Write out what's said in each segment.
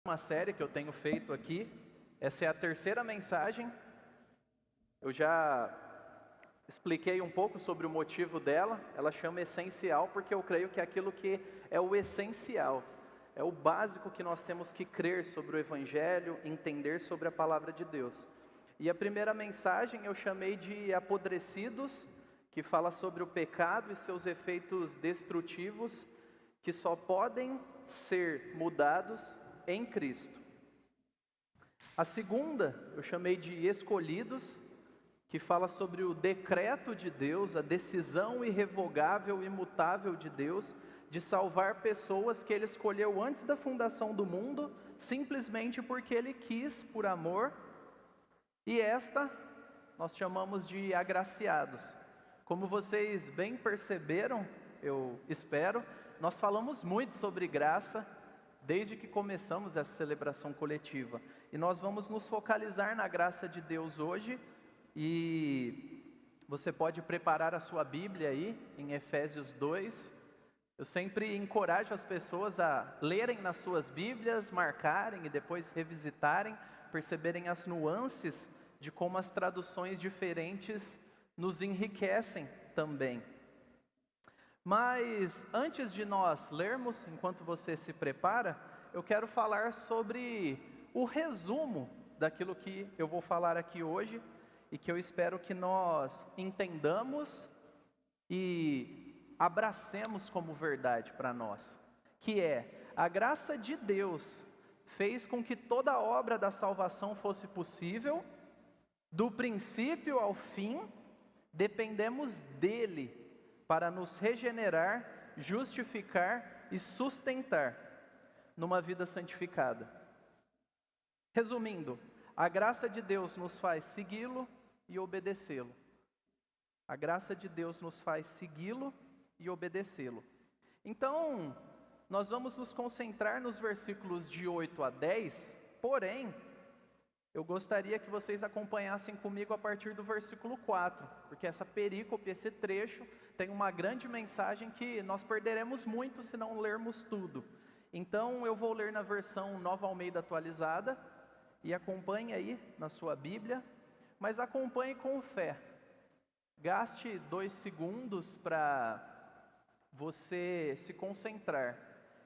Uma série que eu tenho feito aqui. Essa é a terceira mensagem. Eu já expliquei um pouco sobre o motivo dela. Ela chama essencial porque eu creio que é aquilo que é o essencial, é o básico que nós temos que crer sobre o Evangelho, entender sobre a Palavra de Deus. E a primeira mensagem eu chamei de Apodrecidos, que fala sobre o pecado e seus efeitos destrutivos, que só podem ser mudados em Cristo. A segunda eu chamei de Escolhidos, que fala sobre o decreto de Deus, a decisão irrevogável e imutável de Deus de salvar pessoas que Ele escolheu antes da fundação do mundo, simplesmente porque Ele quis, por amor. E esta nós chamamos de agraciados. Como vocês bem perceberam, eu espero, nós falamos muito sobre graça desde que começamos essa celebração coletiva. E nós vamos nos focalizar na graça de Deus hoje. E você pode preparar a sua Bíblia aí, em Efésios 2. Eu sempre encorajo as pessoas a lerem nas suas Bíblias, marcarem e depois revisitarem, perceberem as nuances de como as traduções diferentes nos enriquecem também. Mas antes de nós lermos, enquanto você se prepara, eu quero falar sobre o resumo daquilo que eu vou falar aqui hoje e que eu espero que nós entendamos e abracemos como verdade para nós, que é: a graça de Deus fez com que toda a obra da salvação fosse possível, do princípio ao fim, dependemos dele para nos regenerar, justificar e sustentar numa vida santificada. Resumindo, a graça de Deus nos faz segui-lo e obedecê-lo. A graça de Deus nos faz segui-lo e obedecê-lo. Então, nós vamos nos concentrar nos versículos de 8 a 10, porém, eu gostaria que vocês acompanhassem comigo a partir do versículo 4, porque essa perícope, esse trecho, tem uma grande mensagem que nós perderemos muito se não lermos tudo. Então eu vou ler na versão Nova Almeida atualizada, e acompanhe aí na sua Bíblia, mas acompanhe com fé. Gaste 2 segundos para você se concentrar.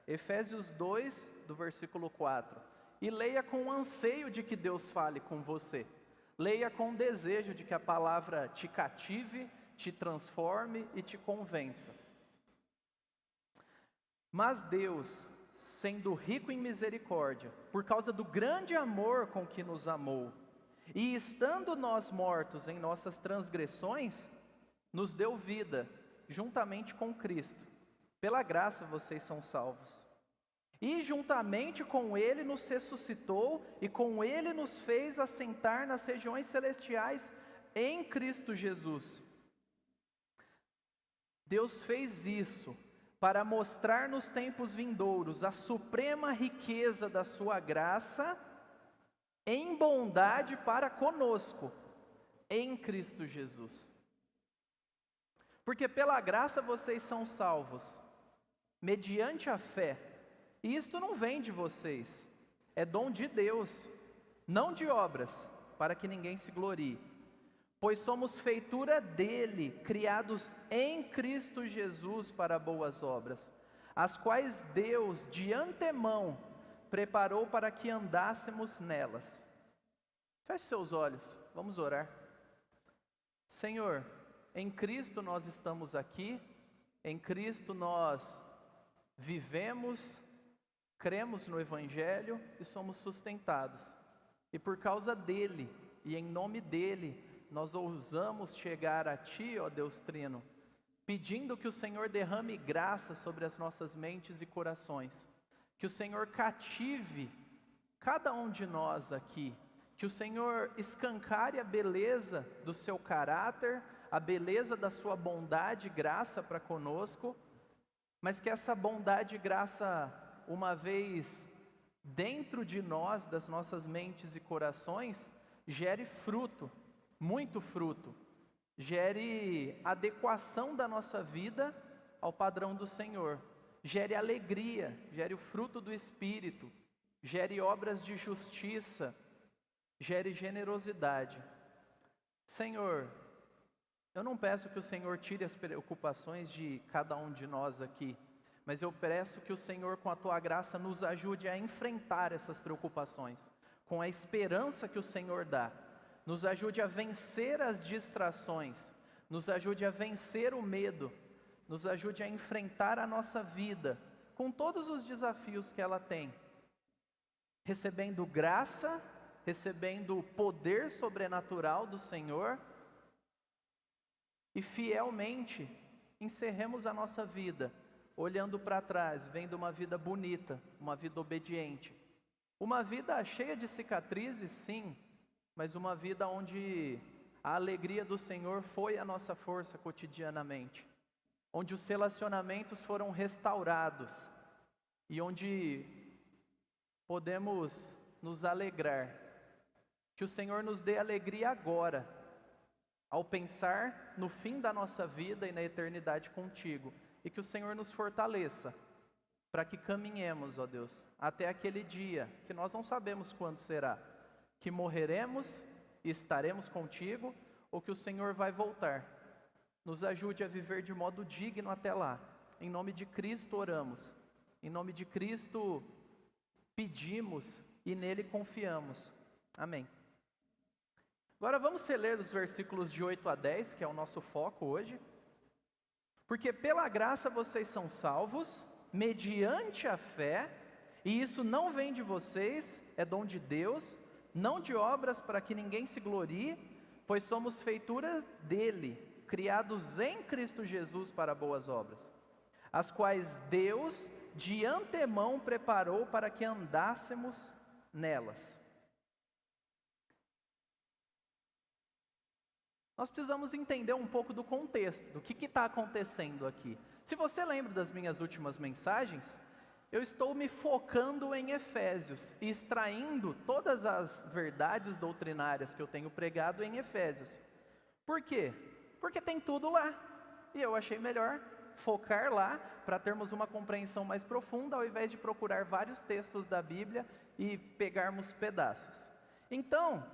Efésios 2, do versículo 4. E leia com anseio de que Deus fale com você. Leia com desejo de que a palavra te cative, te transforme e te convença. Mas Deus, sendo rico em misericórdia, por causa do grande amor com que nos amou, e estando nós mortos em nossas transgressões, nos deu vida, juntamente com Cristo. Pela graça vocês são salvos. E juntamente com Ele nos ressuscitou e com Ele nos fez assentar nas regiões celestiais em Cristo Jesus. Deus fez isso para mostrar nos tempos vindouros a suprema riqueza da sua graça em bondade para conosco, em Cristo Jesus. Porque pela graça vocês são salvos, mediante a fé. E isto não vem de vocês, é dom de Deus, não de obras, para que ninguém se glorie. Pois somos feitura dele, criados em Cristo Jesus para boas obras, as quais Deus de antemão preparou para que andássemos nelas. Feche seus olhos, vamos orar. Senhor, em Cristo nós estamos aqui, em Cristo nós vivemos, cremos no Evangelho e somos sustentados. E por causa dele, e em nome dele, nós ousamos chegar a Ti, ó Deus Trino, pedindo que o Senhor derrame graça sobre as nossas mentes e corações. Que o Senhor cative cada um de nós aqui. Que o Senhor escancare a beleza do Seu caráter, a beleza da Sua bondade e graça para conosco, mas que essa bondade e graça, uma vez dentro de nós, das nossas mentes e corações, gere fruto, muito fruto, gere adequação da nossa vida ao padrão do Senhor, gere alegria, gere o fruto do Espírito, gere obras de justiça, gere generosidade. Senhor, eu não peço que o Senhor tire as preocupações de cada um de nós aqui, mas eu peço que o Senhor, com a Tua graça, nos ajude a enfrentar essas preocupações, com a esperança que o Senhor dá. Nos ajude a vencer as distrações, nos ajude a vencer o medo, nos ajude a enfrentar a nossa vida, com todos os desafios que ela tem, recebendo graça, recebendo o poder sobrenatural do Senhor, e fielmente encerremos a nossa vida, olhando para trás, vendo uma vida bonita, uma vida obediente. Uma vida cheia de cicatrizes, sim, mas uma vida onde a alegria do Senhor foi a nossa força cotidianamente. Onde os relacionamentos foram restaurados e onde podemos nos alegrar. Que o Senhor nos dê alegria agora, ao pensar no fim da nossa vida e na eternidade contigo. E que o Senhor nos fortaleça, para que caminhemos, ó Deus, até aquele dia, que nós não sabemos quando será, que morreremos e estaremos contigo, ou que o Senhor vai voltar. Nos ajude a viver de modo digno até lá. Em nome de Cristo oramos, em nome de Cristo pedimos e nele confiamos. Amém. Agora vamos reler os versículos de 8 a 10, que é o nosso foco hoje. Porque pela graça vocês são salvos, mediante a fé, e isso não vem de vocês, é dom de Deus, não de obras para que ninguém se glorie, pois somos feitura dele, criados em Cristo Jesus para boas obras, as quais Deus de antemão preparou para que andássemos nelas. Nós precisamos entender um pouco do contexto, do que está acontecendo aqui. Se você lembra das minhas últimas mensagens, eu estou me focando em Efésios, e extraindo todas as verdades doutrinárias que eu tenho pregado em Efésios. Por quê? Porque tem tudo lá, e eu achei melhor focar lá, para termos uma compreensão mais profunda, ao invés de procurar vários textos da Bíblia e pegarmos pedaços. Então,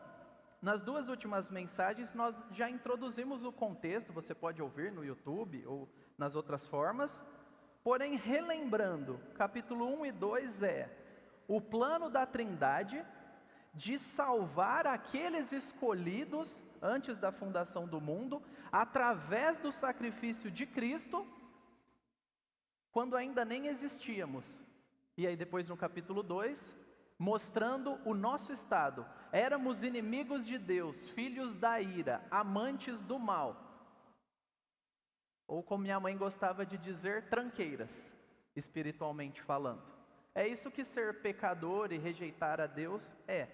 nas duas últimas mensagens, nós já introduzimos o contexto, você pode ouvir no YouTube ou nas outras formas, porém, relembrando, capítulo 1 e 2 é o plano da Trindade de salvar aqueles escolhidos antes da fundação do mundo, através do sacrifício de Cristo, quando ainda nem existíamos. E aí depois no capítulo 2, mostrando o nosso estado. Éramos inimigos de Deus, filhos da ira, amantes do mal. Ou como minha mãe gostava de dizer, tranqueiras, espiritualmente falando. É isso que ser pecador e rejeitar a Deus é.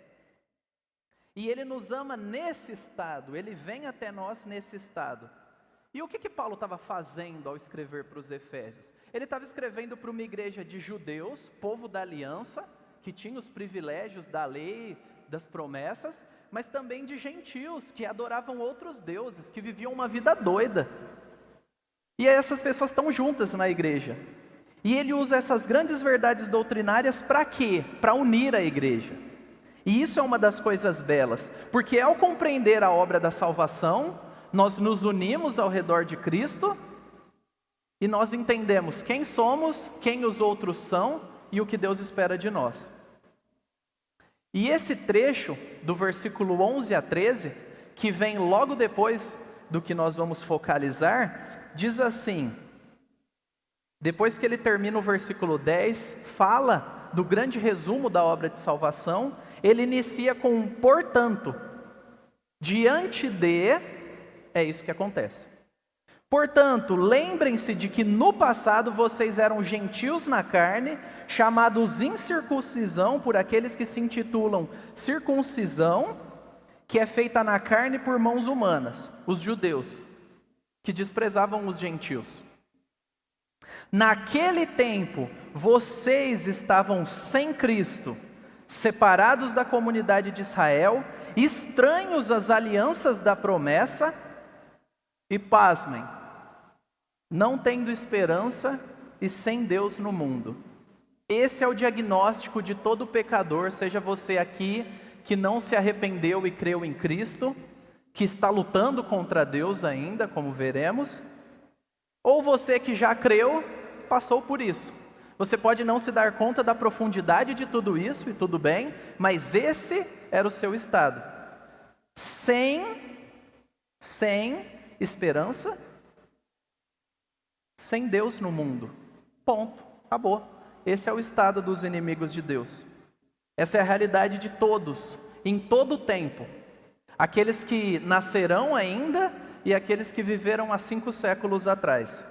E Ele nos ama nesse estado, Ele vem até nós nesse estado. E o que Paulo estava fazendo ao escrever para os Efésios? Ele estava escrevendo para uma igreja de judeus, povo da aliança, que tinha os privilégios da lei, das promessas, mas também de gentios, que adoravam outros deuses, que viviam uma vida doida. E essas pessoas estão juntas na igreja. E ele usa essas grandes verdades doutrinárias para quê? Para unir a igreja. E isso é uma das coisas belas, porque ao compreender a obra da salvação, nós nos unimos ao redor de Cristo, e nós entendemos quem somos, quem os outros são, e o que Deus espera de nós. E esse trecho, do versículo 11 a 13, que vem logo depois do que nós vamos focalizar, diz assim, depois que ele termina o versículo 10, fala do grande resumo da obra de salvação, ele inicia com um portanto, diante de, é isso que acontece. Portanto, lembrem-se de que no passado vocês eram gentios na carne, chamados incircuncisão por aqueles que se intitulam circuncisão, que é feita na carne por mãos humanas, os judeus, que desprezavam os gentios. Naquele tempo, vocês estavam sem Cristo, separados da comunidade de Israel, estranhos às alianças da promessa, e pasmem, não tendo esperança e sem Deus no mundo. Esse é o diagnóstico de todo pecador, seja você aqui que não se arrependeu e creu em Cristo, que está lutando contra Deus ainda, como veremos, ou você que já creu, passou por isso. Você pode não se dar conta da profundidade de tudo isso, e tudo bem, mas esse era o seu estado. Sem esperança, sem Deus no mundo. Ponto. Acabou. Esse é o estado dos inimigos de Deus. Essa é a realidade de todos, em todo o tempo. Aqueles que nascerão ainda e aqueles que viveram há 5 séculos atrás.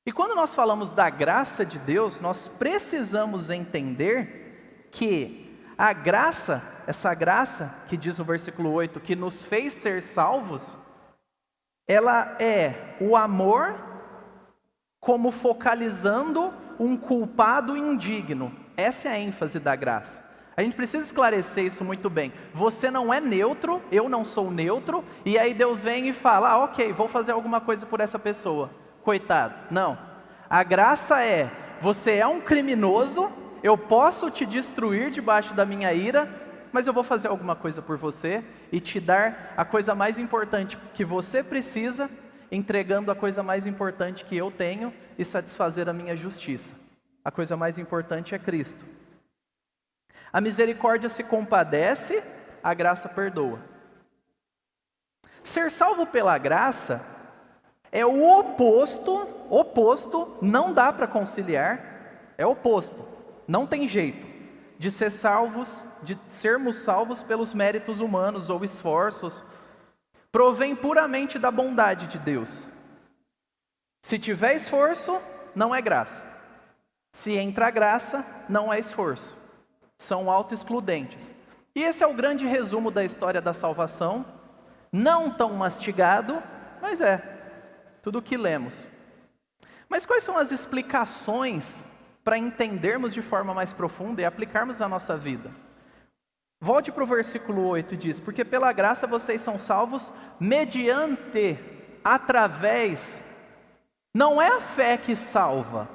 E quando nós falamos da graça de Deus, nós precisamos entender que a graça, essa graça que diz no versículo 8, que nos fez ser salvos, ela é o amor como focalizando um culpado indigno. Essa é a ênfase da graça. A gente precisa esclarecer isso muito bem. Você não é neutro, eu não sou neutro, e aí Deus vem e fala, ok, vou fazer alguma coisa por essa pessoa. Coitado. Não. A graça é, você é um criminoso, eu posso te destruir debaixo da minha ira, mas eu vou fazer alguma coisa por você e te dar a coisa mais importante que você precisa, entregando a coisa mais importante que eu tenho e satisfazer a minha justiça. A coisa mais importante é Cristo. A misericórdia se compadece, a graça perdoa. Ser salvo pela graça é o oposto, não dá para conciliar, é oposto, não tem jeito de ser salvos, de sermos salvos pelos méritos humanos ou esforços. Provém puramente da bondade de Deus. Se tiver esforço, não é graça. Se entra graça, não é esforço. São autoexcludentes. E esse é o grande resumo da história da salvação. Não tão mastigado, mas é tudo o que lemos. Mas quais são as explicações para entendermos de forma mais profunda e aplicarmos na nossa vida? Volte para o versículo 8 e diz, porque pela graça vocês são salvos mediante, através. Não é a fé que salva.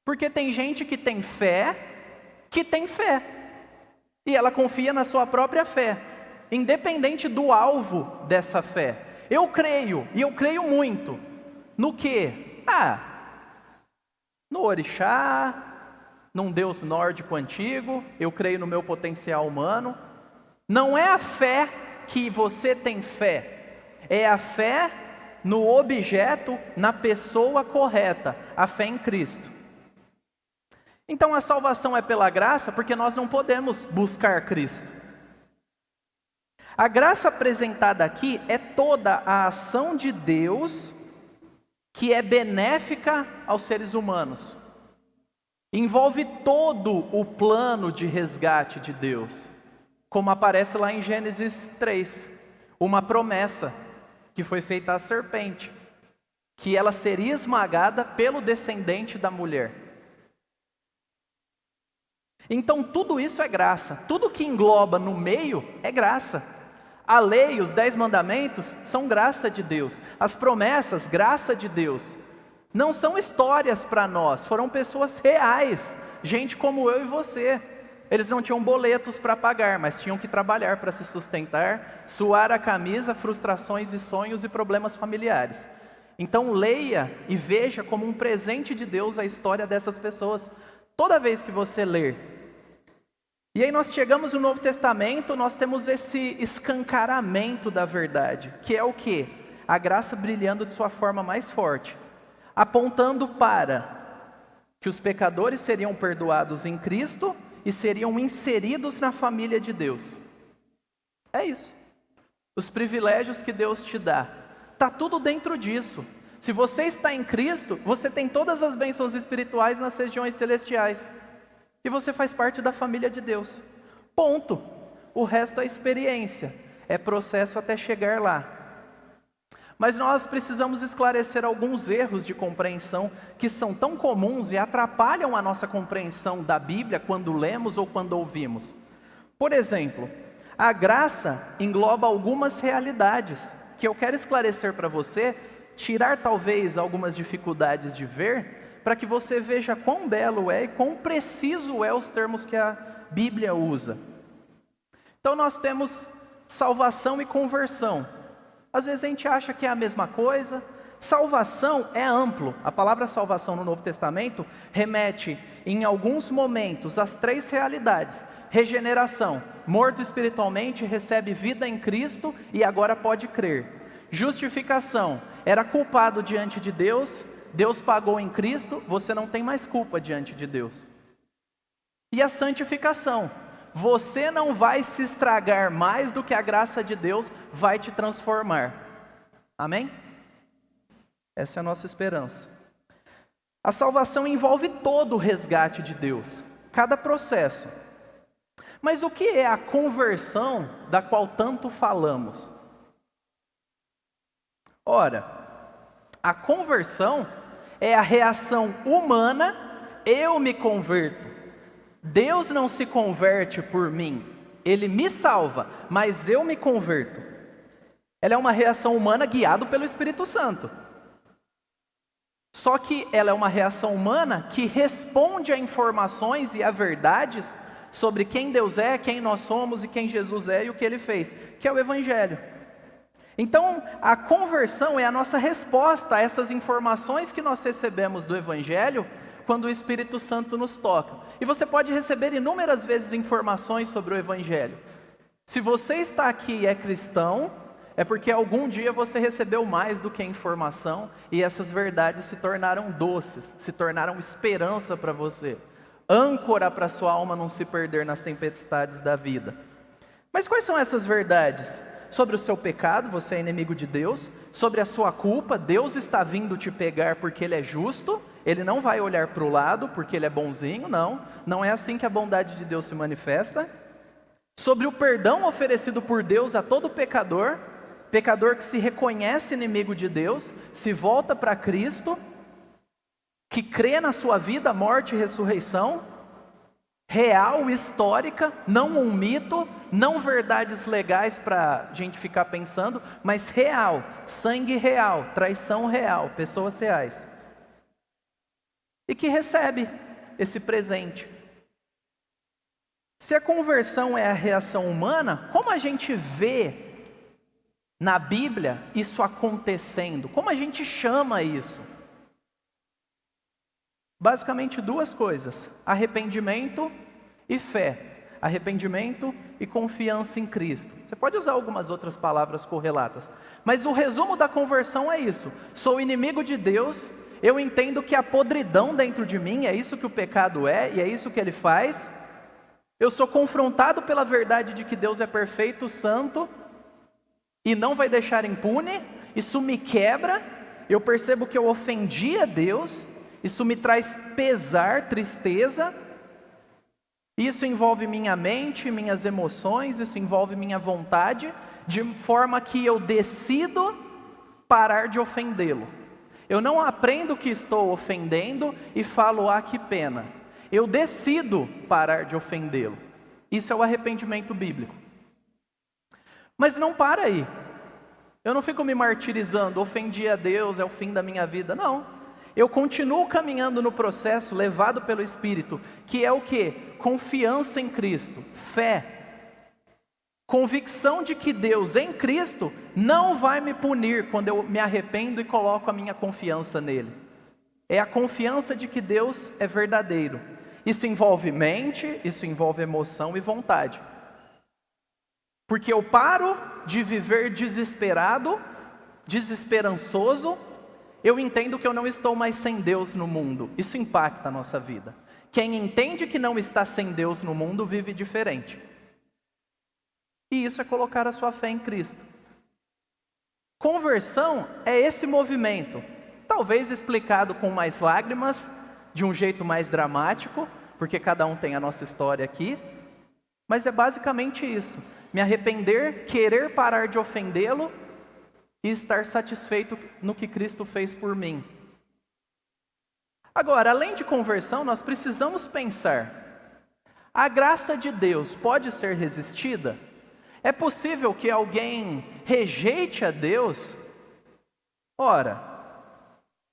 Porque tem gente que tem fé, e ela confia na sua própria fé, independente do alvo dessa fé. Eu creio, e eu creio muito. No quê? No orixá, num Deus nórdico antigo, eu creio no meu potencial humano. Não é a fé que você tem fé, é a fé no objeto, na pessoa correta, a fé em Cristo. Então a salvação é pela graça, porque nós não podemos buscar Cristo. A graça apresentada aqui é toda a ação de Deus que é benéfica aos seres humanos. Envolve todo o plano de resgate de Deus, como aparece lá em Gênesis 3, uma promessa que foi feita à serpente, que ela seria esmagada pelo descendente da mulher. Então tudo isso é graça, tudo que engloba no meio é graça. A lei, os 10 mandamentos são graça de Deus, as promessas, graça de Deus. Não são histórias para nós, foram pessoas reais, gente como eu e você. Eles não tinham boletos para pagar, mas tinham que trabalhar para se sustentar, suar a camisa, frustrações e sonhos e problemas familiares. Então leia e veja como um presente de Deus a história dessas pessoas, toda vez que você ler. E aí nós chegamos no Novo Testamento, nós temos esse escancaramento da verdade, que é o quê? A graça brilhando de sua forma mais forte, apontando para que os pecadores seriam perdoados em Cristo e seriam inseridos na família de Deus. É isso. Os privilégios que Deus te dá, está tudo dentro disso. Se você está em Cristo, você tem todas as bênçãos espirituais nas regiões celestiais. E você faz parte da família de Deus. Ponto. O resto é experiência, é processo até chegar lá. Mas nós precisamos esclarecer alguns erros de compreensão que são tão comuns e atrapalham a nossa compreensão da Bíblia quando lemos ou quando ouvimos. Por exemplo, a graça engloba algumas realidades que eu quero esclarecer para você, tirar talvez algumas dificuldades de ver, para que você veja quão belo é e quão preciso é os termos que a Bíblia usa. Então nós temos salvação e conversão. Às vezes a gente acha que é a mesma coisa. Salvação é amplo. A palavra salvação no Novo Testamento remete em alguns momentos às 3 realidades. Regeneração, morto espiritualmente, recebe vida em Cristo e agora pode crer. Justificação, era culpado diante de Deus, Deus pagou em Cristo, você não tem mais culpa diante de Deus. E a santificação, você não vai se estragar mais do que a graça de Deus vai te transformar. Amém? Essa é a nossa esperança. A salvação envolve todo o resgate de Deus, cada processo. Mas o que é a conversão da qual tanto falamos? Ora, a conversão é a reação humana, eu me converto. Deus não se converte por mim, Ele me salva, mas eu me converto. Ela é uma reação humana guiada pelo Espírito Santo. Só que ela é uma reação humana que responde a informações e a verdades sobre quem Deus é, quem nós somos e quem Jesus é e o que Ele fez, que é o Evangelho. Então, a conversão é a nossa resposta a essas informações que nós recebemos do Evangelho quando o Espírito Santo nos toca. E você pode receber inúmeras vezes informações sobre o Evangelho. Se você está aqui e é cristão, é porque algum dia você recebeu mais do que informação e essas verdades se tornaram doces, se tornaram esperança para você, âncora para sua alma não se perder nas tempestades da vida. Mas quais são essas verdades? Sobre o seu pecado, você é inimigo de Deus. Sobre a sua culpa, Deus está vindo te pegar porque Ele é justo. Ele não vai olhar para o lado porque Ele é bonzinho, não é assim que a bondade de Deus se manifesta. Sobre o perdão oferecido por Deus a todo pecador, pecador que se reconhece inimigo de Deus, se volta para Cristo, que crê na sua vida, morte e ressurreição, real, histórica, não um mito, não verdades legais para a gente ficar pensando, mas real, sangue real, traição real, pessoas reais. E que recebe esse presente. Se a conversão é a reação humana, como a gente vê na Bíblia isso acontecendo? Como a gente chama isso? Basicamente 2 coisas: arrependimento e fé. Arrependimento e confiança em Cristo. Você pode usar algumas outras palavras correlatas, mas o resumo da conversão é isso: sou inimigo de Deus, eu entendo que a podridão dentro de mim, é isso que o pecado é, e é isso que ele faz. Eu sou confrontado pela verdade de que Deus é perfeito, santo, e não vai deixar impune. Isso me quebra, eu percebo que eu ofendi a Deus, isso me traz pesar, tristeza. Isso envolve minha mente, minhas emoções, isso envolve minha vontade, de forma que eu decido parar de ofendê-lo. Eu não aprendo que estou ofendendo e falo, que pena. Eu decido parar de ofendê-lo. Isso é o arrependimento bíblico. Mas não para aí. Eu não fico me martirizando, ofendi a Deus, é o fim da minha vida. Não. Eu continuo caminhando no processo levado pelo Espírito, que é o quê? Confiança em Cristo, fé. Convicção de que Deus em Cristo não vai me punir quando eu me arrependo e coloco a minha confiança nele. É a confiança de que Deus é verdadeiro. Isso envolve mente, isso envolve emoção e vontade. Porque eu paro de viver desesperado, desesperançoso, eu entendo que eu não estou mais sem Deus no mundo. Isso impacta a nossa vida. Quem entende que não está sem Deus no mundo vive diferente. E isso é colocar a sua fé em Cristo. Conversão é esse movimento, talvez explicado com mais lágrimas, de um jeito mais dramático, porque cada um tem a nossa história aqui, mas é basicamente isso: me arrepender, querer parar de ofendê-lo e estar satisfeito no que Cristo fez por mim. Agora, além de conversão, nós precisamos pensar: a graça de Deus pode ser resistida? É possível que alguém rejeite a Deus? Ora,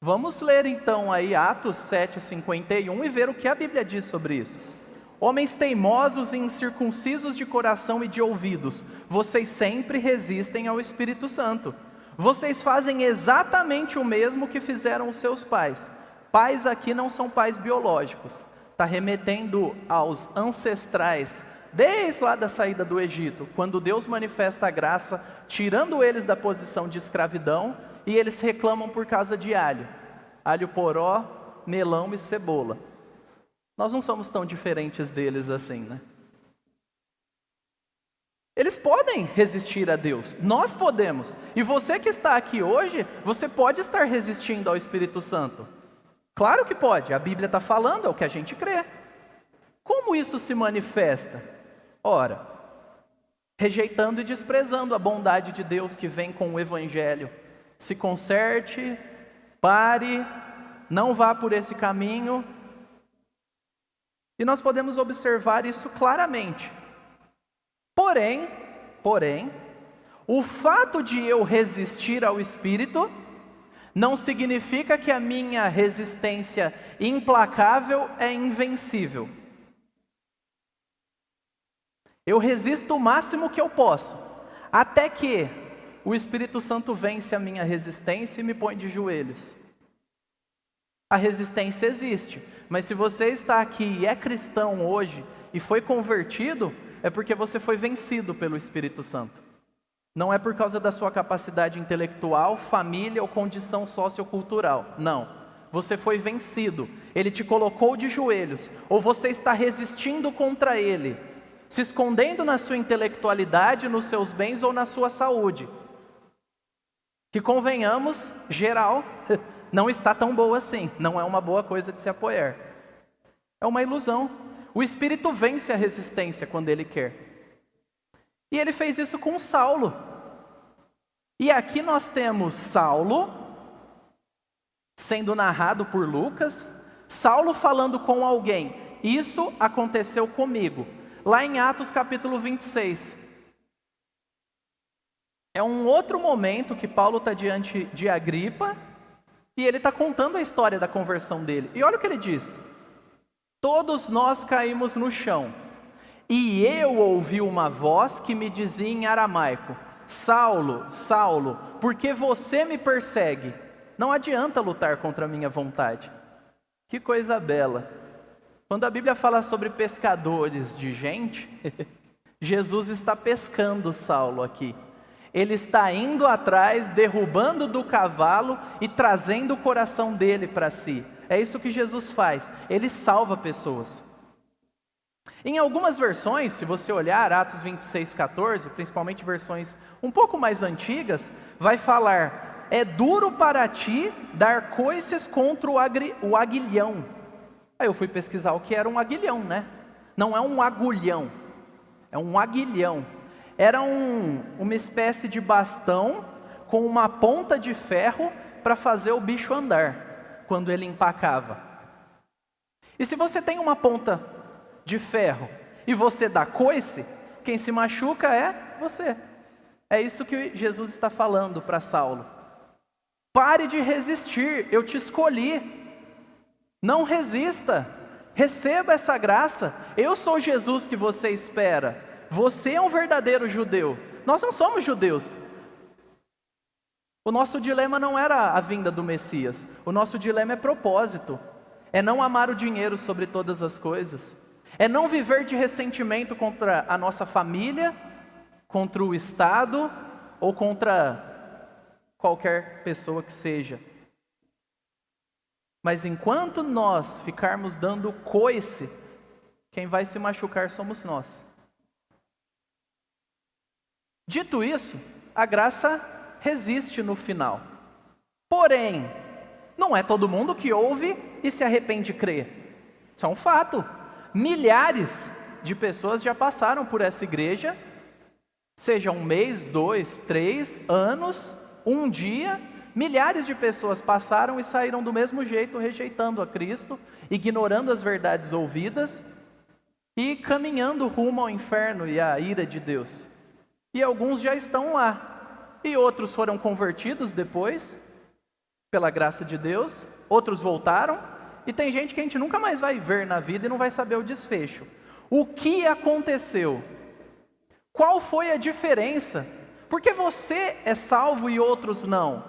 Vamos ler então aí Atos 7:51 e ver o que a Bíblia diz sobre isso. Homens teimosos e incircuncisos de coração e de ouvidos, vocês sempre resistem ao Espírito Santo. Vocês fazem exatamente o mesmo que fizeram os seus pais. Pais aqui não são pais biológicos. Está remetendo aos ancestrais, desde lá da saída do Egito, quando Deus manifesta a graça, tirando eles da posição de escravidão, e eles reclamam por causa de alho. Alho poró, melão e cebola. Nós não somos tão diferentes deles assim, né? Eles podem resistir a Deus, nós podemos. E você que está aqui hoje, você pode estar resistindo ao Espírito Santo. Claro que pode, a Bíblia está falando, é o que a gente crê. Como isso se manifesta? Ora, rejeitando e desprezando a bondade de Deus que vem com o Evangelho. Se conserte, pare, não vá por esse caminho. E nós podemos observar isso claramente. Porém, o fato de eu resistir ao Espírito não significa que a minha resistência implacável é invencível. Eu resisto o máximo que eu posso, até que o Espírito Santo vence a minha resistência e me põe de joelhos. A resistência existe, mas se você está aqui e é cristão hoje e foi convertido, é porque você foi vencido pelo Espírito Santo. Não é por causa da sua capacidade intelectual, família ou condição sociocultural. Não. Você foi vencido. Ele te colocou de joelhos. Ou você está resistindo contra ele, se escondendo na sua intelectualidade, nos seus bens ou na sua saúde. Que convenhamos, geral, não está tão boa assim. Não é uma boa coisa de se apoiar. É uma ilusão. O Espírito vence a resistência quando ele quer. E ele fez isso com Saulo. E aqui nós temos Saulo, sendo narrado por Lucas, Saulo falando com alguém. Isso aconteceu comigo. Lá em Atos capítulo 26. É um outro momento que Paulo está diante de Agripa, e ele está contando a história da conversão dele. E olha o que ele diz. Todos nós caímos no chão. E eu ouvi uma voz que me dizia em aramaico: Saulo, Saulo, por que você me persegue? Não adianta lutar contra a minha vontade. Que coisa bela. Quando a Bíblia fala sobre pescadores de gente, Jesus está pescando Saulo aqui. Ele está indo atrás, derrubando do cavalo e trazendo o coração dele para si. É isso que Jesus faz. Ele salva pessoas. Em algumas versões, se você olhar Atos 26:14, principalmente versões um pouco mais antigas, vai falar: é duro para ti dar coices contra o aguilhão. Aí eu fui pesquisar o que era um aguilhão, né? Não é um agulhão, é um aguilhão. Era uma espécie de bastão com uma ponta de ferro para fazer o bicho andar, quando ele empacava. E se você tem uma ponta de ferro e você dá coice, quem se machuca é você. É isso que Jesus está falando para Saulo. Pare de resistir, eu te escolhi. Não resista, receba essa graça. Eu sou Jesus que você espera. Você é um verdadeiro judeu. Nós não somos judeus. O nosso dilema não era a vinda do Messias. O nosso dilema é propósito. É não amar o dinheiro sobre todas as coisas. É não viver de ressentimento contra a nossa família, contra o Estado ou contra qualquer pessoa que seja. Mas enquanto nós ficarmos dando coice, quem vai se machucar somos nós. Dito isso, a graça resiste no final. Porém, não é todo mundo que ouve e se arrepende e crê. Isso é um fato. Milhares de pessoas já passaram por essa igreja, seja um mês, 2, 3 anos, um dia. Milhares de pessoas passaram e saíram do mesmo jeito, rejeitando a Cristo, ignorando as verdades ouvidas e caminhando rumo ao inferno e à ira de Deus. E alguns já estão lá, e outros foram convertidos depois, pela graça de Deus, outros voltaram, e tem gente que a gente nunca mais vai ver na vida e não vai saber o desfecho. O que aconteceu? Qual foi a diferença? Por que você é salvo e outros não?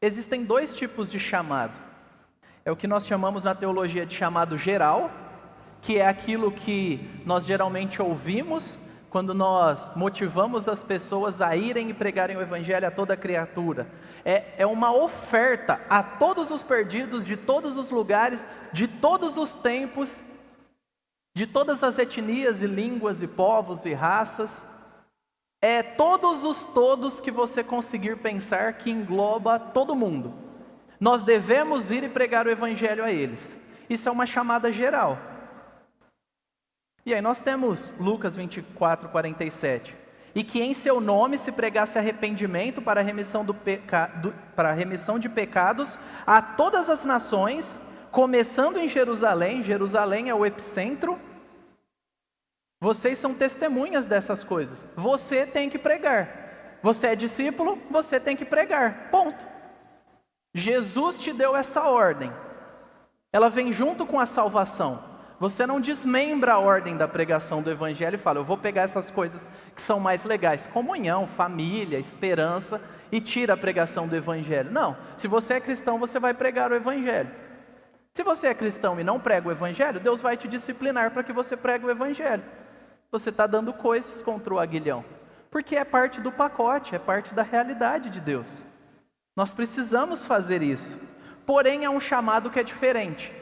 Existem dois tipos de chamado. É o que nós chamamos na teologia de chamado geral, que é aquilo que nós geralmente ouvimos quando nós motivamos as pessoas a irem e pregarem o evangelho a toda criatura. É uma oferta a todos os perdidos, de todos os lugares, de todos os tempos, de todas as etnias e línguas e povos e raças. É todos os todos que você conseguir pensar, que engloba todo mundo. Nós devemos ir e pregar o evangelho a eles. Isso é uma chamada geral. E aí nós temos Lucas 24, 47. E que em seu nome se pregasse arrependimento para a remissão de pecados a todas as nações, começando em Jerusalém. Jerusalém é o epicentro. Vocês são testemunhas dessas coisas. Você tem que pregar. Você é discípulo, você tem que pregar. Ponto. Jesus te deu essa ordem. Ela vem junto com a salvação. Você não desmembra a ordem da pregação do evangelho e fala, eu vou pegar essas coisas que são mais legais, comunhão, família, esperança, e tira a pregação do evangelho. Não. Se você é cristão, você vai pregar o evangelho. Se você é cristão e não prega o evangelho, Deus vai te disciplinar para que você pregue o evangelho. Você está dando coices contra o aguilhão, porque é parte do pacote, é parte da realidade de Deus. Nós precisamos fazer isso, porém é um chamado que é diferente.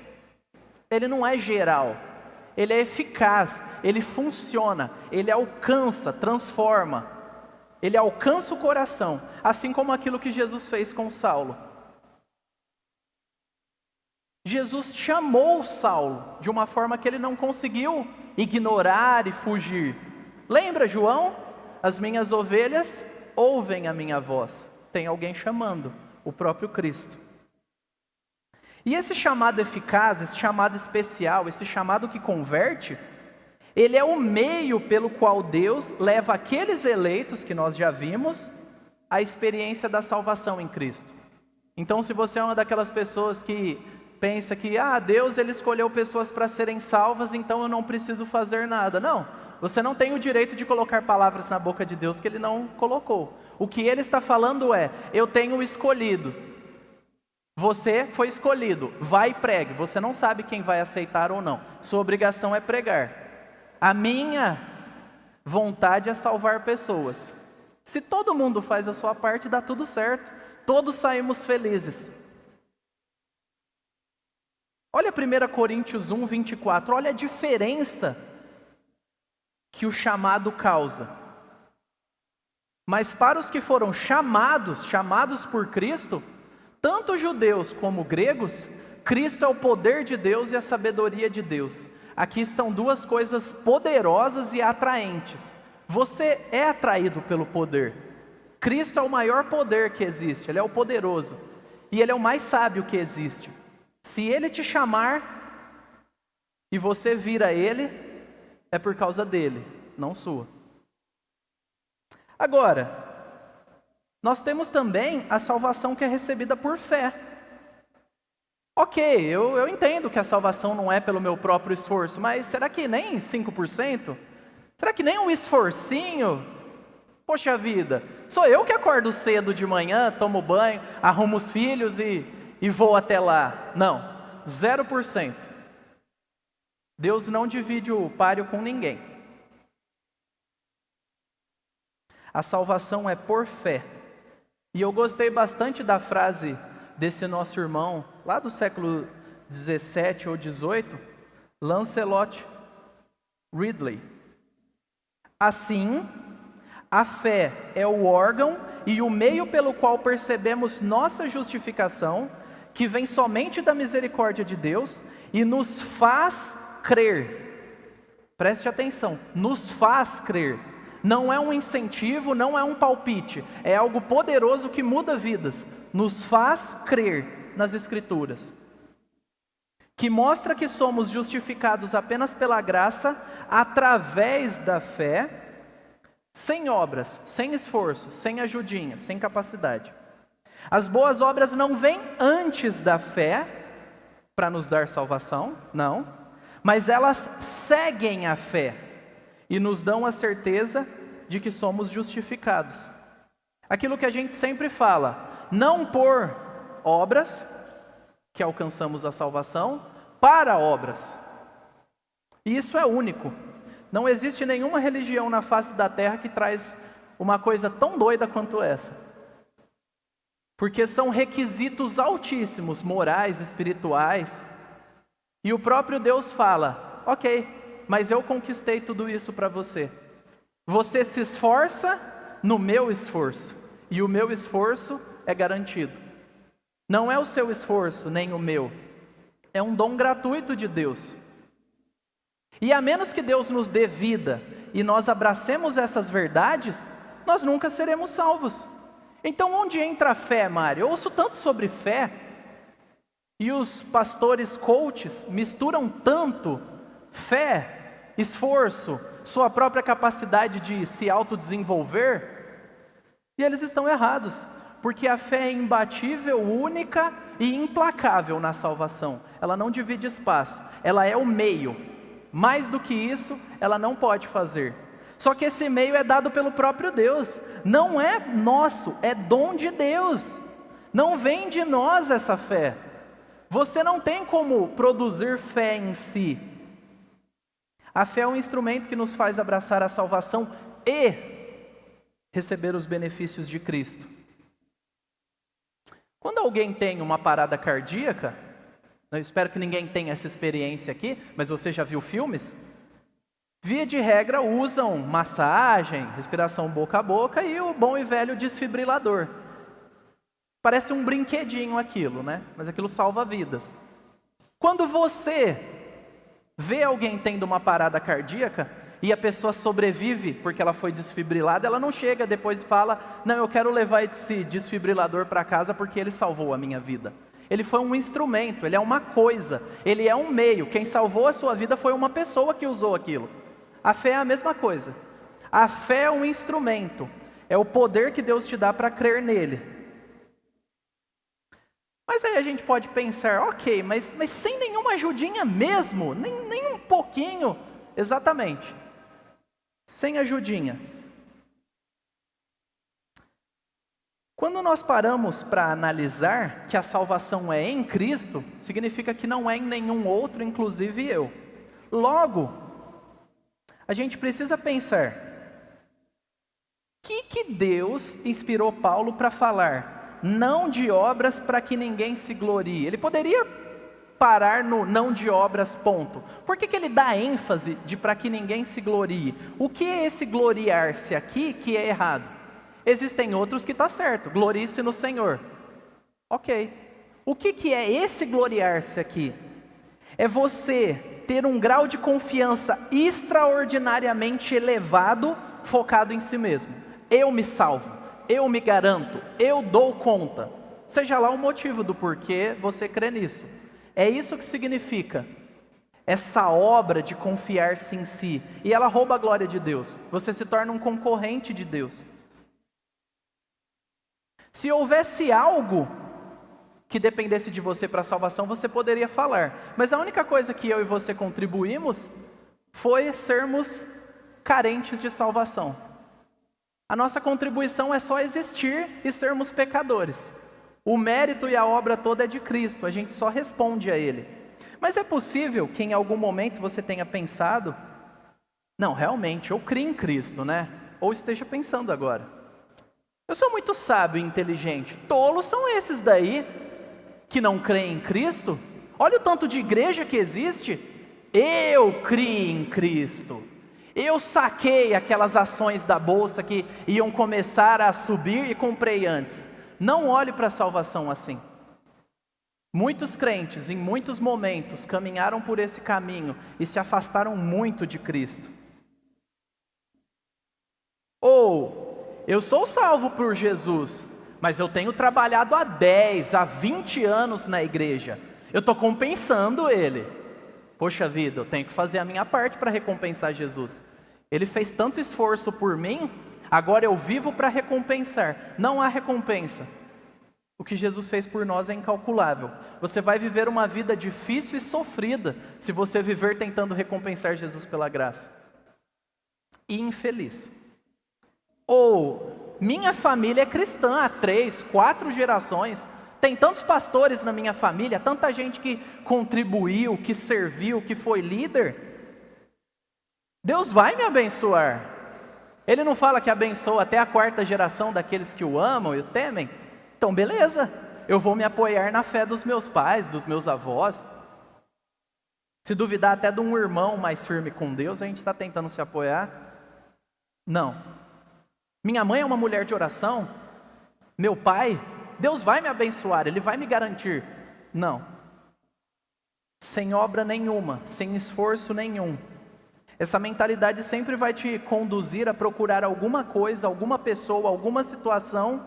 Ele não é geral, ele é eficaz, ele funciona, ele alcança, transforma, ele alcança o coração, assim como aquilo que Jesus fez com Saulo. Jesus chamou Saulo de uma forma que ele não conseguiu ignorar e fugir. Lembra, João? As minhas ovelhas ouvem a minha voz. Tem alguém chamando, o próprio Cristo. E esse chamado eficaz, esse chamado especial, esse chamado que converte, ele é o meio pelo qual Deus leva aqueles eleitos que nós já vimos à experiência da salvação em Cristo. Então, se você é uma daquelas pessoas que pensa que, Deus ele escolheu pessoas para serem salvas, então eu não preciso fazer nada. Não, você não tem o direito de colocar palavras na boca de Deus que ele não colocou. O que ele está falando é, eu tenho escolhido. Você foi escolhido, vai e pregue. Você não sabe quem vai aceitar ou não. Sua obrigação é pregar. A minha vontade é salvar pessoas. Se todo mundo faz a sua parte, dá tudo certo. Todos saímos felizes. Olha 1 Coríntios 1, 24, olha a diferença que o chamado causa. Mas para os que foram chamados por Cristo, tanto judeus como gregos, Cristo é o poder de Deus e a sabedoria de Deus. Aqui estão duas coisas poderosas e atraentes. Você é atraído pelo poder. Cristo é o maior poder que existe, Ele é o poderoso. E Ele é o mais sábio que existe. Se Ele te chamar e você vir a Ele, é por causa dEle, não sua. Agora, nós temos também a salvação que é recebida por fé. Ok, eu entendo que a salvação não é pelo meu próprio esforço, mas será que nem 5%? Será que nem um esforcinho? Poxa vida, sou eu que acordo cedo de manhã, tomo banho, arrumo os filhos e vou até lá. Não, 0%. Deus não divide o páreo com ninguém. A salvação é por fé. E eu gostei bastante da frase desse nosso irmão, lá do século 17 ou 18, Lancelot Ridley. Assim, a fé é o órgão e o meio pelo qual percebemos nossa justificação, que vem somente da misericórdia de Deus e nos faz crer. Preste atenção, nos faz crer. Não é um incentivo, não é um palpite, é algo poderoso que muda vidas. Nos faz crer nas Escrituras, que mostra que somos justificados apenas pela graça, através da fé, sem obras, sem esforço, sem ajudinha, sem capacidade. As boas obras não vêm antes da fé para nos dar salvação, não, mas elas seguem a fé e nos dão a certeza de que somos justificados. Aquilo que a gente sempre fala, não por obras que alcançamos a salvação, para obras. E isso é único. Não existe nenhuma religião na face da terra que traz uma coisa tão doida quanto essa. Porque são requisitos altíssimos, morais, espirituais. E o próprio Deus fala, ok, mas eu conquistei tudo isso para você. Você se esforça no meu esforço. E o meu esforço é garantido. Não é o seu esforço, nem o meu. É um dom gratuito de Deus. E a menos que Deus nos dê vida e nós abracemos essas verdades, nós nunca seremos salvos. Então onde entra a fé, Mário? Eu ouço tanto sobre fé, e os pastores coaches misturam tanto fé, esforço, sua própria capacidade de se autodesenvolver, e eles estão errados, porque a fé é imbatível, única e implacável na salvação. Ela não divide espaço, ela é o meio. Mais do que isso, ela não pode fazer. Só que esse meio é dado pelo próprio Deus. Não é nosso, é dom de Deus. Não vem de nós essa fé. Você não tem como produzir fé em si. A fé é um instrumento que nos faz abraçar a salvação e receber os benefícios de Cristo. Quando alguém tem uma parada cardíaca, eu espero que ninguém tenha essa experiência aqui, mas você já viu filmes? Via de regra usam massagem, respiração boca a boca e o bom e velho desfibrilador. Parece um brinquedinho aquilo, né? Mas aquilo salva vidas. Quando você vê alguém tendo uma parada cardíaca e a pessoa sobrevive porque ela foi desfibrilada, ela não chega depois e fala, não, eu quero levar esse desfibrilador para casa porque ele salvou a minha vida. Ele foi um instrumento, ele é uma coisa, ele é um meio. Quem salvou a sua vida foi uma pessoa que usou aquilo. A fé é a mesma coisa. A fé é um instrumento, é o poder que Deus te dá para crer nele. Mas aí a gente pode pensar, ok, mas sem nenhuma ajudinha mesmo, nem um pouquinho. Exatamente, sem ajudinha. Quando nós paramos para analisar que a salvação é em Cristo, significa que não é em nenhum outro, inclusive eu. Logo, a gente precisa pensar, o que Deus inspirou Paulo para falar? Não de obras para que ninguém se glorie. Ele poderia parar no não de obras, ponto. Por que ele dá ênfase de para que ninguém se glorie? O que é esse gloriar-se aqui que é errado? Existem outros que está certo, glorie-se no Senhor. Ok. O que é esse gloriar-se aqui? É você ter um grau de confiança extraordinariamente elevado, focado em si mesmo. Eu me salvo, eu me garanto, eu dou conta. Seja lá o motivo do porquê você crê nisso. É isso que significa essa obra de confiar-se em si. E ela rouba a glória de Deus. Você se torna um concorrente de Deus. Se houvesse algo que dependesse de você para a salvação, você poderia falar. Mas a única coisa que eu e você contribuímos foi sermos carentes de salvação. A nossa contribuição é só existir e sermos pecadores. O mérito e a obra toda é de Cristo, a gente só responde a Ele. Mas é possível que em algum momento você tenha pensado, não, realmente, eu creio em Cristo, né? Ou esteja pensando agora. Eu sou muito sábio e inteligente. Tolos são esses daí que não creem em Cristo. Olha o tanto de igreja que existe. Eu criei em Cristo. Eu saquei aquelas ações da bolsa que iam começar a subir e comprei antes. Não olhe para a salvação assim. Muitos crentes, em muitos momentos, caminharam por esse caminho e se afastaram muito de Cristo. Ou, eu sou salvo por Jesus, mas eu tenho trabalhado há 10, há 20 anos na igreja. Eu estou compensando ele. Poxa vida, eu tenho que fazer a minha parte para recompensar Jesus. Ele fez tanto esforço por mim, agora eu vivo para recompensar. Não há recompensa. O que Jesus fez por nós é incalculável. Você vai viver uma vida difícil e sofrida se você viver tentando recompensar Jesus pela graça. E infeliz. Ou, minha família é cristã há 3, 4 gerações. Tem tantos pastores na minha família, tanta gente que contribuiu, que serviu, que foi líder. Deus vai me abençoar. Ele não fala que abençoa até a 4ª geração daqueles que o amam e o temem? Então beleza, eu vou me apoiar na fé dos meus pais, dos meus avós. Se duvidar até de um irmão mais firme com Deus, a gente está tentando se apoiar. Não. Minha mãe é uma mulher de oração. Meu pai, Deus vai me abençoar, Ele vai me garantir. Não. Sem obra nenhuma, sem esforço nenhum. Essa mentalidade sempre vai te conduzir a procurar alguma coisa, alguma pessoa, alguma situação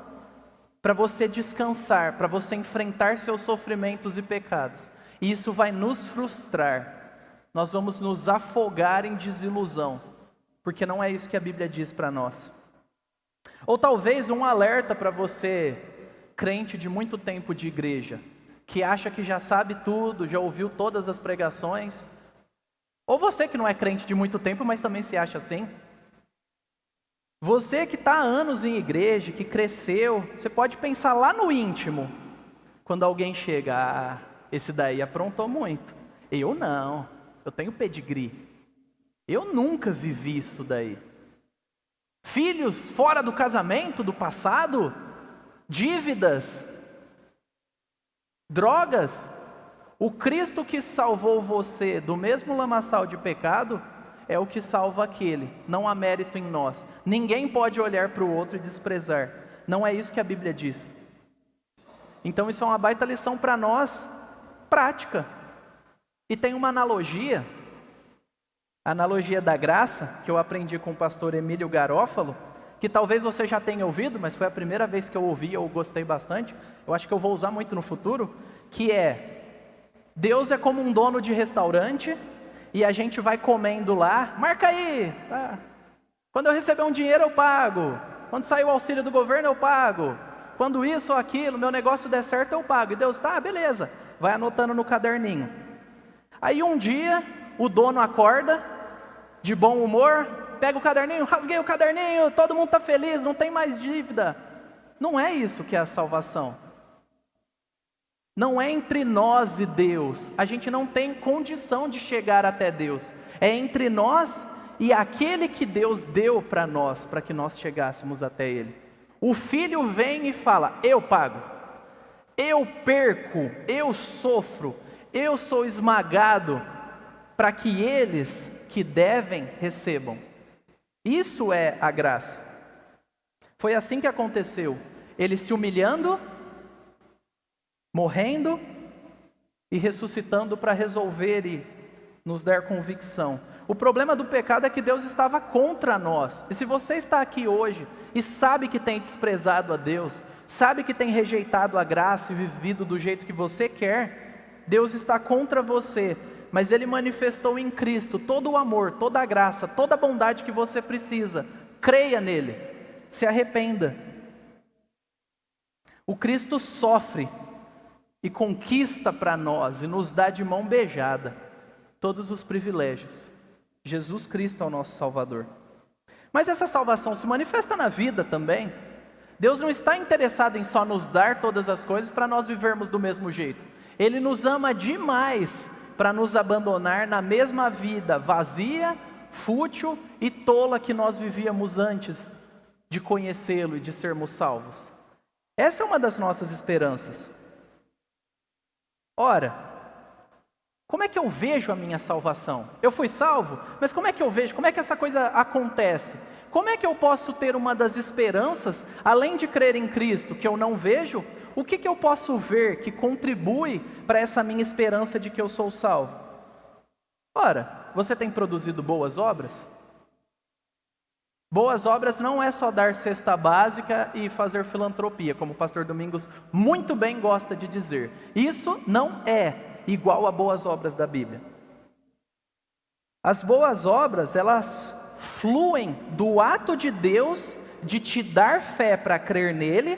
para você descansar, para você enfrentar seus sofrimentos e pecados. E isso vai nos frustrar. Nós vamos nos afogar em desilusão, porque não é isso que a Bíblia diz para nós. Ou talvez um alerta para você, crente de muito tempo de igreja, que acha que já sabe tudo, já ouviu todas as pregações. Ou você que não é crente de muito tempo, mas também se acha assim. Você que está há anos em igreja, que cresceu, você pode pensar lá no íntimo, quando alguém chega, esse daí aprontou muito. Eu não, eu tenho pedigree. Eu nunca vivi isso daí. Filhos fora do casamento, do passado, dívidas, drogas. O Cristo que salvou você do mesmo lamaçal de pecado é o que salva aquele. Não há mérito em nós. Ninguém pode olhar para o outro e desprezar. Não é isso que a Bíblia diz. Então isso é uma baita lição para nós, prática. E tem uma analogia, a analogia da graça, que eu aprendi com o pastor Emílio Garófalo, que talvez você já tenha ouvido, mas foi a primeira vez que eu ouvi, eu gostei bastante. Eu acho que eu vou usar muito no futuro, que é: Deus é como um dono de restaurante, e a gente vai comendo lá, marca aí, tá? Quando eu receber um dinheiro eu pago, quando sair o auxílio do governo eu pago, quando isso ou aquilo, meu negócio der certo eu pago. E Deus, tá, beleza, vai anotando no caderninho. Aí um dia o dono acorda, de bom humor, pega o caderninho, rasguei o caderninho, todo mundo está feliz, não tem mais dívida. Não é isso que é a salvação. Não é entre nós e Deus, a gente não tem condição de chegar até Deus. É entre nós e aquele que Deus deu para nós, para que nós chegássemos até Ele. O filho vem e fala: eu pago, eu perco, eu sofro, eu sou esmagado, para que eles que devem recebam. Isso é a graça. Foi assim que aconteceu. Ele se humilhando, morrendo e ressuscitando para resolver e nos dar convicção. O problema do pecado é que Deus estava contra nós. E se você está aqui hoje e sabe que tem desprezado a Deus, sabe que tem rejeitado a graça e vivido do jeito que você quer, Deus está contra você. Mas Ele manifestou em Cristo todo o amor, toda a graça, toda a bondade que você precisa. Creia nele, se arrependa. O Cristo sofre e conquista para nós e nos dá de mão beijada todos os privilégios. Jesus Cristo é o nosso Salvador. Mas essa salvação se manifesta na vida também. Deus não está interessado em só nos dar todas as coisas para nós vivermos do mesmo jeito. Ele nos ama demais para nos abandonar na mesma vida vazia, fútil e tola que nós vivíamos antes de conhecê-lo e de sermos salvos. Essa é uma das nossas esperanças. Ora, como é que eu vejo a minha salvação? Eu fui salvo, mas como é que eu vejo? Como é que essa coisa acontece? Como é que eu posso ter uma das esperanças, além de crer em Cristo, que eu não vejo? O que eu posso ver que contribui para essa minha esperança de que eu sou salvo? Ora, você tem produzido boas obras? Boas obras não é só dar cesta básica e fazer filantropia, como o pastor Domingos muito bem gosta de dizer. Isso não é igual a boas obras da Bíblia. As boas obras, elas fluem do ato de Deus de te dar fé para crer nele,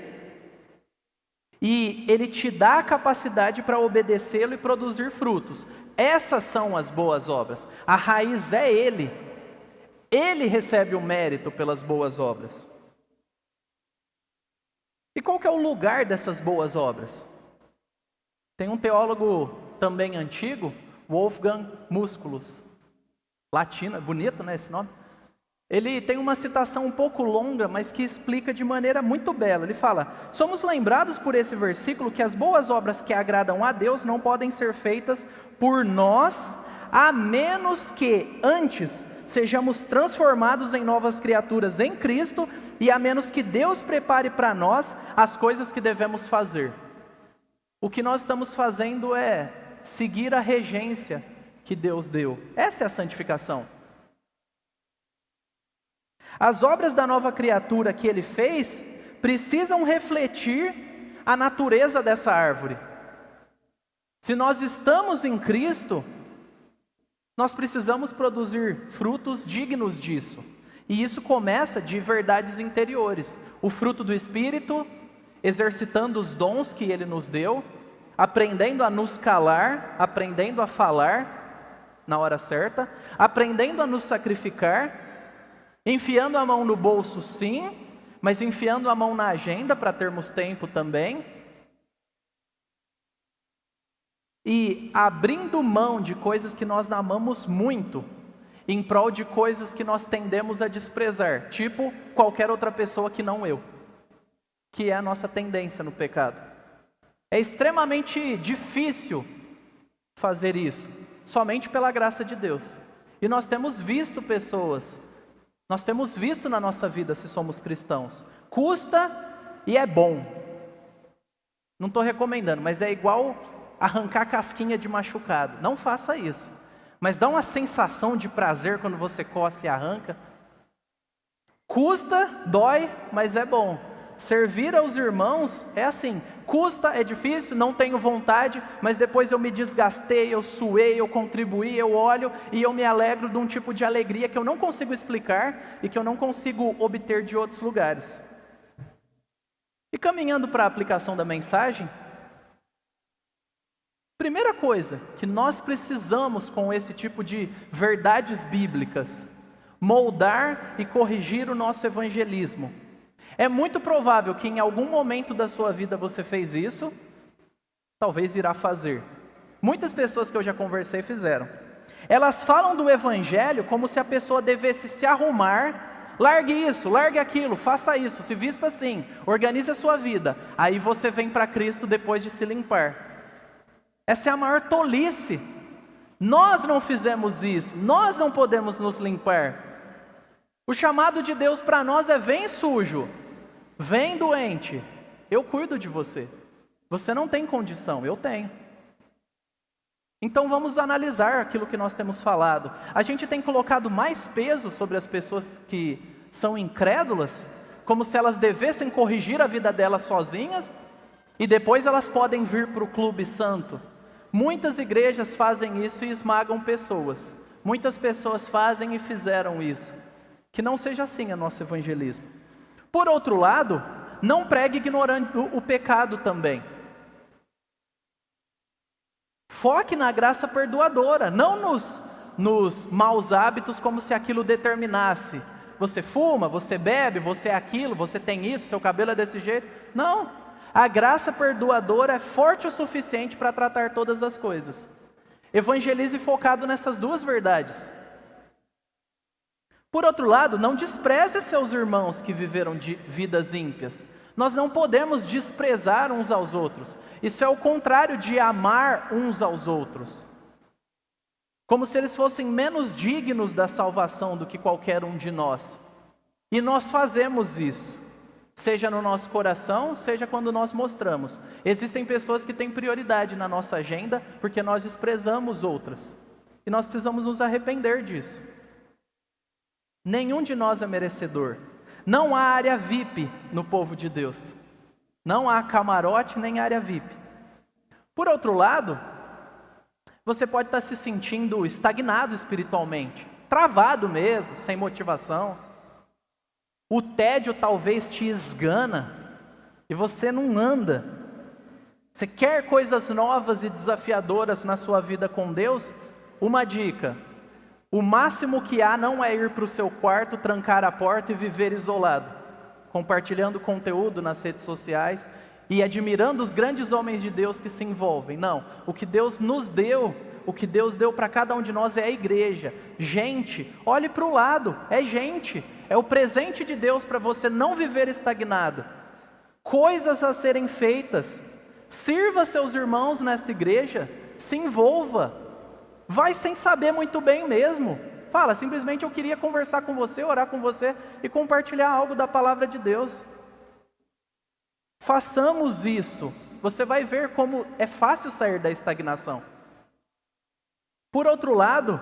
e Ele te dá a capacidade para obedecê-lo e produzir frutos. Essas são as boas obras. A raiz é Ele. Ele recebe o mérito pelas boas obras. E qual que é o lugar dessas boas obras? Tem um teólogo também antigo, Wolfgang Musculus. Latino, é bonito, né, esse nome? Ele tem uma citação um pouco longa, mas que explica de maneira muito bela. Ele fala: somos lembrados por esse versículo que as boas obras que agradam a Deus não podem ser feitas por nós, a menos que antes sejamos transformados em novas criaturas em Cristo, e a menos que Deus prepare para nós as coisas que devemos fazer. O que nós estamos fazendo é seguir a regência que Deus deu. Essa é a santificação. As obras da nova criatura que Ele fez precisam refletir a natureza dessa árvore. Se nós estamos em Cristo, nós precisamos produzir frutos dignos disso. E isso começa de verdades interiores. O fruto do Espírito, exercitando os dons que Ele nos deu, aprendendo a nos calar, aprendendo a falar na hora certa, aprendendo a nos sacrificar, enfiando a mão no bolso sim, mas enfiando a mão na agenda para termos tempo também. E abrindo mão de coisas que nós amamos muito, em prol de coisas que nós tendemos a desprezar, tipo qualquer outra pessoa que não eu, que é a nossa tendência no pecado. É extremamente difícil fazer isso, somente pela graça de Deus. E nós temos visto pessoas, nós temos visto na nossa vida, se somos cristãos, custa e é bom. Não estou recomendando, mas é igual arrancar casquinha de machucado. Não faça isso. Mas dá uma sensação de prazer quando você coça e arranca. Custa, dói, mas é bom. Servir aos irmãos é assim, custa, é difícil, não tenho vontade, mas depois eu me desgastei, eu suei, eu contribuí, eu olho e eu me alegro de um tipo de alegria que eu não consigo explicar e que eu não consigo obter de outros lugares. E caminhando para a aplicação da mensagem, primeira coisa que nós precisamos com esse tipo de verdades bíblicas, moldar e corrigir o nosso evangelismo. É muito provável que em algum momento da sua vida você fez isso, talvez irá fazer. Muitas pessoas que eu já conversei fizeram. Elas falam do evangelho como se a pessoa devesse se arrumar, largue isso, largue aquilo, faça isso, se vista assim, organize a sua vida. Aí você vem para Cristo depois de se limpar. Essa é a maior tolice. Nós não fizemos isso, nós não podemos nos limpar. O chamado de Deus para nós é: vem sujo, vem doente, eu cuido de você. Você não tem condição, eu tenho. Então vamos analisar aquilo que nós temos falado. A gente tem colocado mais peso sobre as pessoas que são incrédulas, como se elas devessem corrigir a vida delas sozinhas, e depois elas podem vir para o clube santo. Muitas igrejas fazem isso e esmagam pessoas. Muitas pessoas fazem e fizeram isso. Que não seja assim o nosso evangelismo. Por outro lado, não pregue ignorando o pecado também. Foque na graça perdoadora, não nos maus hábitos como se aquilo determinasse. Você fuma, você bebe, você é aquilo, você tem isso, seu cabelo é desse jeito. Não, a graça perdoadora é forte o suficiente para tratar todas as coisas. Evangelize focado nessas duas verdades. Por outro lado, não despreze seus irmãos que viveram de vidas ímpias. Nós não podemos desprezar uns aos outros. Isso é o contrário de amar uns aos outros. Como se eles fossem menos dignos da salvação do que qualquer um de nós. E nós fazemos isso. Seja no nosso coração, seja quando nós mostramos. Existem pessoas que têm prioridade na nossa agenda porque nós desprezamos outras. E nós precisamos nos arrepender disso. Nenhum de nós é merecedor. Não há área VIP no povo de Deus. Não há camarote nem área VIP. Por outro lado, você pode estar se sentindo estagnado espiritualmente. travado mesmo, sem motivação. O tédio talvez te esgana e você não anda. Você quer coisas novas e desafiadoras na sua vida com Deus? Uma dica: o máximo que há não é ir para o seu quarto, trancar a porta e viver isolado, compartilhando conteúdo nas redes sociais e admirando os grandes homens de Deus que se envolvem. Não, o que Deus nos deu, o que Deus deu para cada um de nós é a igreja. Gente, olhe para o lado, é gente, é o presente de Deus para você não viver estagnado. Coisas a serem feitas. Sirva seus irmãos nessa igreja, se envolva. Vai sem saber muito bem mesmo. Fala, simplesmente eu queria conversar com você, orar com você e compartilhar algo da palavra de Deus. Façamos isso. Você vai ver como é fácil sair da estagnação. Por outro lado,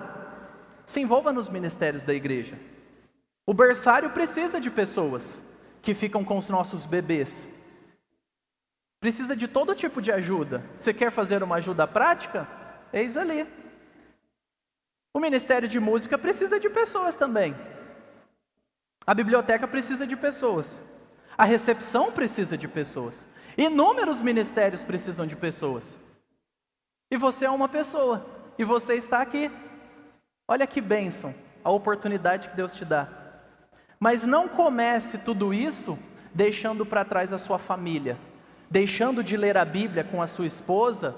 se envolva nos ministérios da igreja. O berçário precisa de pessoas que ficam com os nossos bebês. Precisa de todo tipo de ajuda. Você quer fazer uma ajuda prática? Eis ali. O ministério de música precisa de pessoas também. A biblioteca precisa de pessoas. A recepção precisa de pessoas. Inúmeros ministérios precisam de pessoas. E você é uma pessoa. E você está aqui. Olha que bênção, a oportunidade que Deus te dá. Mas não comece tudo isso deixando para trás a sua família. Deixando de ler a Bíblia com a sua esposa,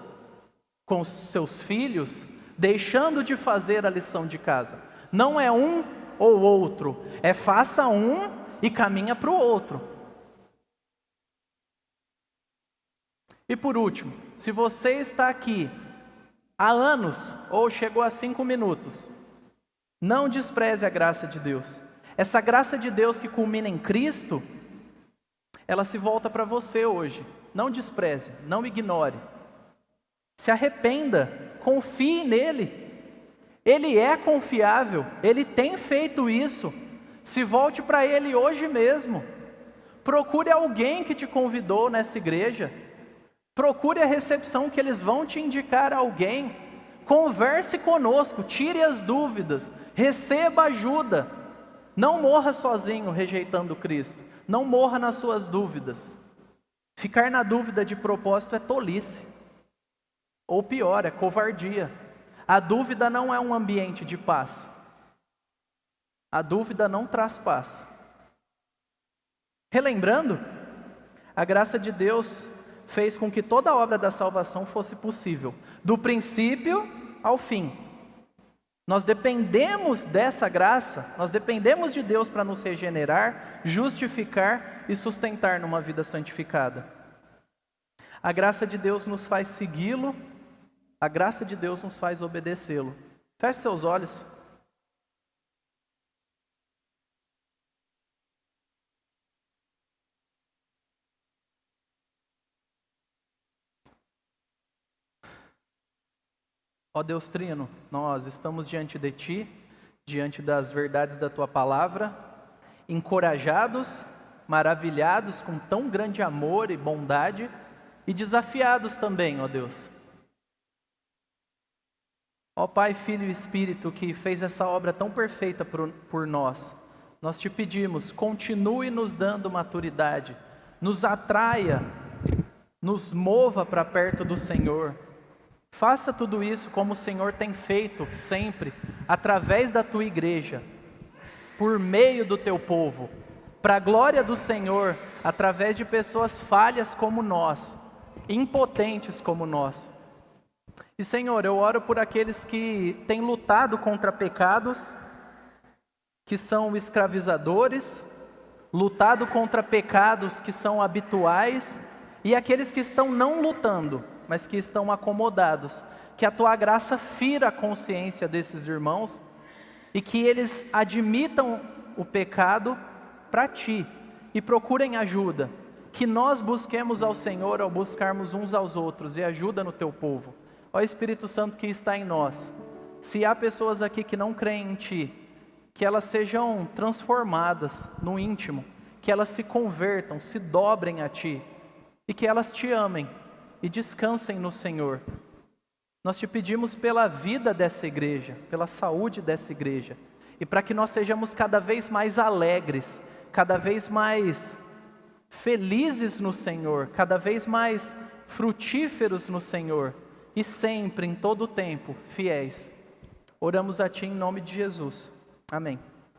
com os seus filhos, deixando de fazer a lição de casa. Não é um ou outro, é faça um e caminha para o outro. E por último, se você está aqui há anos ou chegou a 5 minutos, não despreze a graça de Deus. Essa graça de Deus que culmina em Cristo, ela se volta para você hoje. Não despreze, não ignore. Se arrependa, confie nele. Ele é confiável, ele tem feito isso. Se volte para ele hoje mesmo. Procure alguém que te convidou nessa igreja. Procure a recepção que eles vão te indicar alguém. Converse conosco, tire as dúvidas, receba ajuda. Não morra sozinho rejeitando Cristo. Não morra nas suas dúvidas. Ficar na dúvida de propósito é tolice. Ou pior, é covardia. A dúvida não é um ambiente de paz. A dúvida não traz paz. Relembrando, a graça de Deus fez com que toda a obra da salvação fosse possível, do princípio ao fim. Nós dependemos dessa graça, nós dependemos de Deus para nos regenerar, justificar e sustentar numa vida santificada. A graça de Deus nos faz segui-lo, a graça de Deus nos faz obedecê-lo. Feche seus olhos. Ó Deus Trino, nós estamos diante de Ti, diante das verdades da Tua Palavra, encorajados, maravilhados com tão grande amor e bondade, e desafiados também, ó Deus. Ó Pai, Filho e Espírito, que fez essa obra tão perfeita por nós, nós Te pedimos, continue nos dando maturidade, nos atraia, nos mova para perto do Senhor. Faça tudo isso como o Senhor tem feito sempre, através da Tua igreja, por meio do Teu povo, para a glória do Senhor, através de pessoas falhas como nós, impotentes como nós. E Senhor, eu oro por aqueles que têm lutado contra pecados, que são escravizadores, lutado contra pecados que são habituais, e aqueles que estão não lutando, mas que estão acomodados. Que a Tua graça fira a consciência desses irmãos e que eles admitam o pecado para Ti e procurem ajuda. Que nós busquemos ao Senhor ao buscarmos uns aos outros e ajuda no Teu povo. Ó Espírito Santo que está em nós, se há pessoas aqui que não creem em Ti, que elas sejam transformadas no íntimo, que elas se convertam, se dobrem a Ti e que elas Te amem e descansem no Senhor. Nós Te pedimos pela vida dessa igreja, pela saúde dessa igreja, e para que nós sejamos cada vez mais alegres, cada vez mais felizes no Senhor, cada vez mais frutíferos no Senhor, e sempre, em todo o tempo, fiéis. Oramos a Ti em nome de Jesus. Amém.